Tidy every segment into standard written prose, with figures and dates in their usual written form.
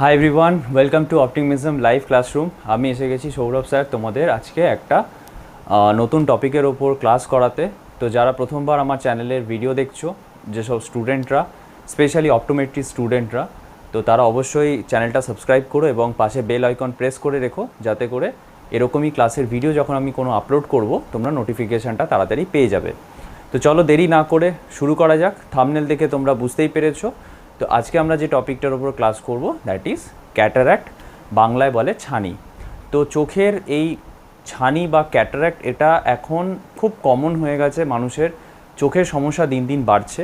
Hi everyone, welcome to optimism live classroom. আমি এসে গেছি সৌরভ স্যার তোমাদের আজকে একটা নতুন টপিকের ওপর ক্লাস করাতে। তো যারা প্রথমবার আমার চ্যানেলের ভিডিও দেখছো, যেসব স্টুডেন্টরা, স্পেশালি অপটোমেট্রি স্টুডেন্টরা, তো তারা অবশ্যই চ্যানেলটা সাবস্ক্রাইব করো এবং পাশে বেল আইকন প্রেস করে রেখো, যাতে করে এরকমই ক্লাসের ভিডিও যখন আমি কোনো আপলোড করব তোমরা নোটিফিকেশানটা তাড়াতাড়ি পেয়ে যাবে। তো চলো দেরি না করে শুরু করা যাক। থাম্বনেল দেখে তোমরা বুঝতেই পেরেছো। তো আজকে আমরা যে টপিকটার উপর ক্লাস করব দ্যাট ইজ ক্যাটারাক্ট, বাংলায় বলে ছানি। তো চোখের এই ছানি বা ক্যাটারাক্ট এটা এখন খুব কমন হয়ে গেছে, মানুষের চোখের সমস্যা দিন দিন বাড়ছে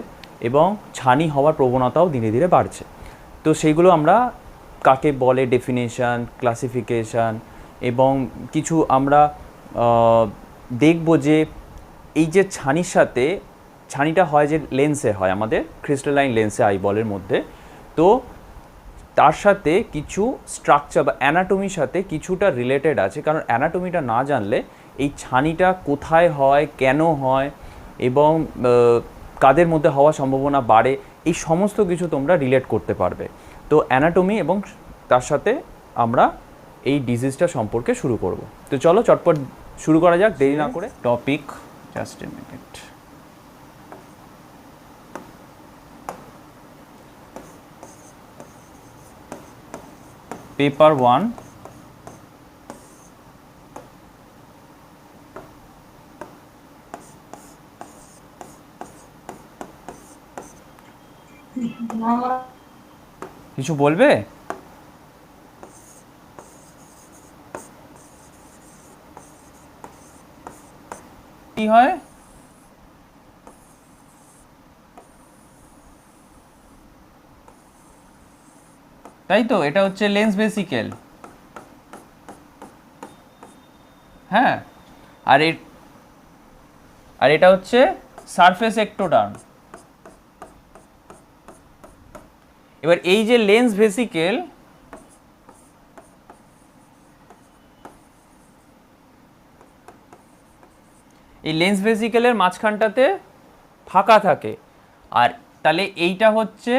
এবং ছানি হওয়ার প্রবণতাও ধীরে ধীরে বাড়ছে। তো সেইগুলো আমরা কাকে বলে, ডেফিনেশান, ক্লাসিফিকেশান এবং কিছু আমরা দেখব যে এই যে ছানির সাথে, ছানিটা হয় যে লেন্সে হয়, আমাদের ক্রিস্টালাইন লেন্সে আইবলের মধ্যে। তো তার সাথে কিছু স্ট্রাকচার বা অ্যানাটমির সাথে কিছুটা রিলেটেড আছে, কারণ অ্যানাটমিটা না জানলে এই ছানিটা কোথায় হয়, কেন হয় এবং কাদের মধ্যে হওয়ার সম্ভাবনা বাড়ে, এই সমস্ত কিছু তোমরা রিলেট করতে পারবে। তো অ্যানাটমি এবং তার সাথে আমরা এই ডিজিজটা সম্পর্কে শুরু করব। তো চলো চটপট শুরু করা যাক, দেরি না করে। Topic, just a minute. Paper 1, কিছু বলবে? কি হয়? তাই তো, এটা হচ্ছে লেন্স ভেসিকেল। হ্যাঁ, আর আর এটা হচ্ছে সারফেস একটোডার্ম। এবার এই যে লেন্স ভেসিকেল, এই লেন্স ভেসিকেলের মাঝখানটাতে ফাঁকা থাকে, আর তাহলে এইটা হচ্ছে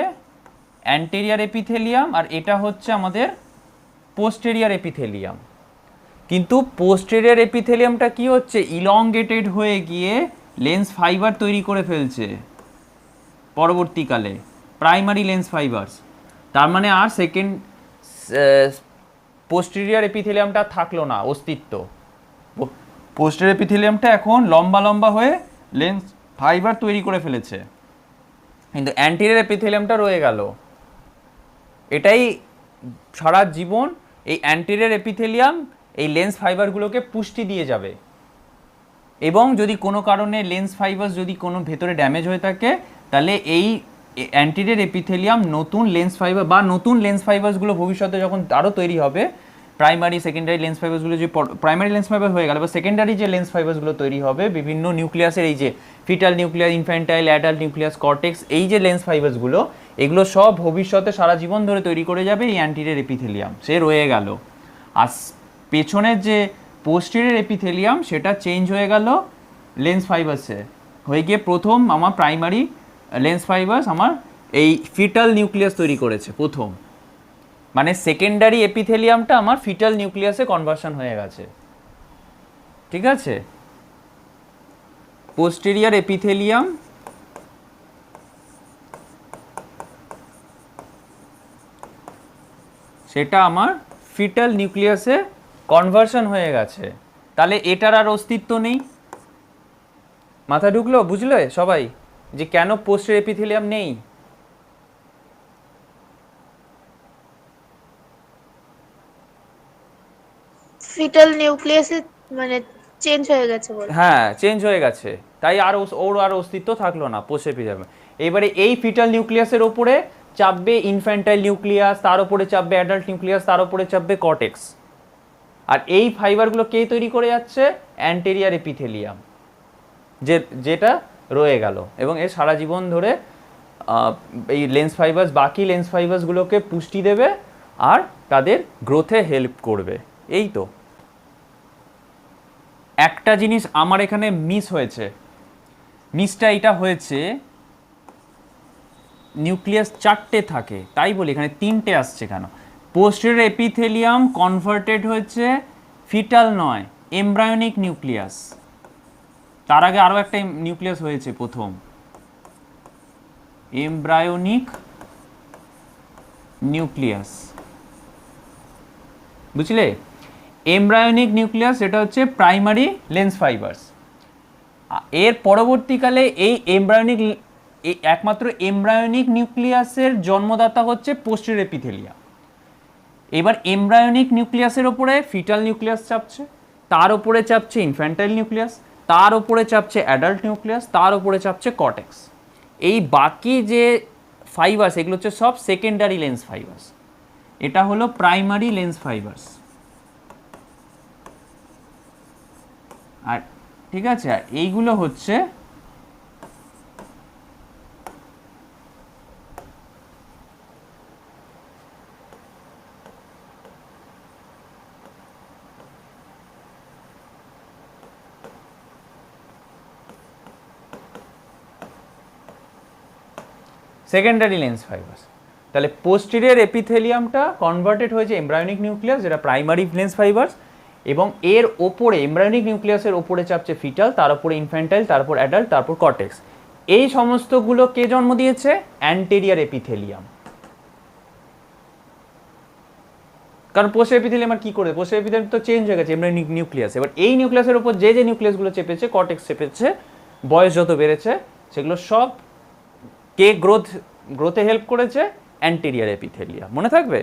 অ্যান্টেরিয়ার এপিথেলিয়াম আর এটা হচ্ছে আমাদের পোস্টেরিয়ার এপিথেলিয়াম। কিন্তু পোস্টেরিয়ার এপিথেলিয়ামটা কি হচ্ছে, ইলংগেটেড হয়ে গিয়ে লেন্স ফাইবার তৈরি করে ফেলছে পরবর্তীকালে, প্রাইমারি লেন্স ফাইবারস। তার মানে আর সেকেন্ড পোস্টেরিয়ার এপিথেলিয়ামটা থাকলো না অস্তিত্ব। পোস্টেরিয়ার এপিথেলিয়ামটা এখন লম্বা লম্বা হয়ে লেন্স ফাইবার তৈরি করে ফেলেছে, কিন্তু অ্যান্টেরিয়র এপিথেলিয়ামটা রয়ে গেল। এটাই সারা জীবন এই অ্যান্টেরিয়র এপিথেলিয়াম এই লেন্স ফাইবারগুলোকে পুষ্টি দিয়ে যাবে। এবং যদি কোনো কারণে লেন্স ফাইবার্স যদি কোনো ভেতরে ড্যামেজ হয়ে থাকে, তাহলে এই অ্যান্টেরিয়র এপিথেলিয়াম নতুন লেন্স ফাইবার বা নতুন লেন্স ফাইবার্সগুলো ভবিষ্যতে যখন আরও তৈরি হবে, প্রাইমারি সেকেন্ডারি লেন্স ফাইবার্সগুলো যে প্রাইমারি লেন্স ফাইবার হয়ে গেল বা সেকেন্ডারি যে লেন্স ফাইবার্সগুলো তৈরি হবে বিভিন্ন নিউক্লিয়াসের, এই যে fetal nucleus, infantile, adult nucleus, cortex, এই যে লেন্স ফাইবার্সগুলো, এগুলো সব ভবিষ্যতে সারা জীবন ধরে তৈরি করে যাবে এই অ্যান্টেরিয়র এপিথেলিয়াম, সে রয়ে গেল। আর পেছনের যে পোস্টেরিয়র এপিথেলিয়াম সেটা চেঞ্জ হয়ে গেল লেন্স ফাইবার্সে, হয়ে গিয়ে প্রথম আমার প্রাইমারি লেন্স ফাইবার্স আমার এই ফিটাল নিউক্লিয়াস তৈরি করেছে প্রথম, মানে সেকেন্ডারি এপিথেলিয়ামটা আমার ফিটাল নিউক্লিয়াসে কনভার্সন হয়ে গেছে। ঠিক আছে, পোস্টেরিয়র এপিথেলিয়াম সেটা আমার ফিটাল নিউক্লিয়াসে কনভার্সন হয়ে গেছে, তাহলে এটার আর অস্তিত্ব নেই। মাথা ঢুকলো, বুঝলে সবাই যে কেন পোস্টেরিয়র এপিথেলিয়াম নেই? ফিটাল নিউক্লিয়াসে মানে চেঞ্জ হয়ে গেছে বল। হ্যাঁ, চেঞ্জ হয়ে গেছে, তাই আর ওর আর অস্তিত্ব থাকলো না পোস্টেরিয়র এপিথেলিয়াম। এবারে এই ফিটাল নিউক্লিয়াসের ওপরে চাপবে ইনফ্যান্টাইল নিউক্লিয়াস, তার উপরে চাপবে অ্যাডাল্ট নিউক্লিয়াস, তার উপরে চাপবে কর্টেক্স। আর এই ফাইবারগুলো কে তৈরি করে যাচ্ছে? অ্যান্টেরিয়র এপিথেলিয়াম, যেটা রয়ে গেল এবং এর সারা জীবন ধরে এই লেন্স ফাইবার্স, বাকি লেন্স ফাইবার্সগুলোকে পুষ্টি দেবে আর তাদের গ্রোথে হেল্প করবে। এই তো একটা জিনিস আমার এখানে মিস হয়েছে, মিসটা এটা হয়েছে, নিউক্লিয়াস চারটে থাকে, তাই বলি এখানে তিনটে আসছে কেন? পোস্টেরিয়র এপিথেলিয়াম কনভার্টেড হচ্ছে ফিটাল নয়, এমব্রায়োনিক নিউক্লিয়াস। তার আগে আরও একটা নিউক্লিয়াস হয়েছে প্রথম, এমব্রায়োনিক নিউক্লিয়াস, বুঝলে? এমব্রায়োনিক নিউক্লিয়াস এটা হচ্ছে প্রাইমারি লেন্স ফাইবার্স। এর পরবর্তীকালে এই এমব্রায়োনিক একমাত্র এমব্রায়োনিক নিউক্লিয়াসের জন্মদাতা হচ্ছে পোস্টেরিয়র এপিথেলিয়াম। এবার এমব্রায়োনিক নিউক্লিয়াসের ওপরে ফিটাল নিউক্লিয়াস চাপছে, তার ওপরে চাপছে ইনফ্যান্টাইল নিউক্লিয়াস, তার ওপরে চাপছে অ্যাডাল্ট নিউক্লিয়াস, তার ওপরে চাপছে কর্টেক্স। এই বাকি যে ফাইবার্স এগুলো হচ্ছে সব সেকেন্ডারি লেন্স ফাইবার্স। এটা হলো প্রাইমারি লেন্স ফাইবার্স। আর ঠিক আছে, আর এইগুলো হচ্ছে সেকেন্ডারি লেন্স ফাইবার্স। তাহলে পোস্টেরিয়র এপিথেলিয়ামটা কনভার্টেড হয়েছে এমব্রায়োনিক নিউক্লিয়াস, যেটা প্রাইমারি লেন্স ফাইবার্স, এবং এর ওপরে এমব্রায়োনিক নিউক্লিয়াসের ওপরে চাপছে ফিটাল, তার উপরে ইনফ্যান্টাইল, তারপর অ্যাডাল্ট, তারপর কর্টেক্স। এই সমস্তগুলো কে জন্ম দিয়েছে? Anterior epithelium. কারণ পোস্টেরিয়র এপিথেলিয়াম আর কি করে, পোস্টেরিয়র এপিথেলিয়াম তো চেঞ্জ হয়ে গেছে এমব্রায়োনিক নিউক্লিয়াস। এবার এই নিউক্লিয়াসের উপর যে যে নিউক্লিয়াসগুলো চেপেছে, কর্টেক্স চেপেছে, বয়স যত বেড়েছে সেগুলো সব কে গ্রোথে হেল্প করেছে? Anterior epithelium. মনে থাকবে?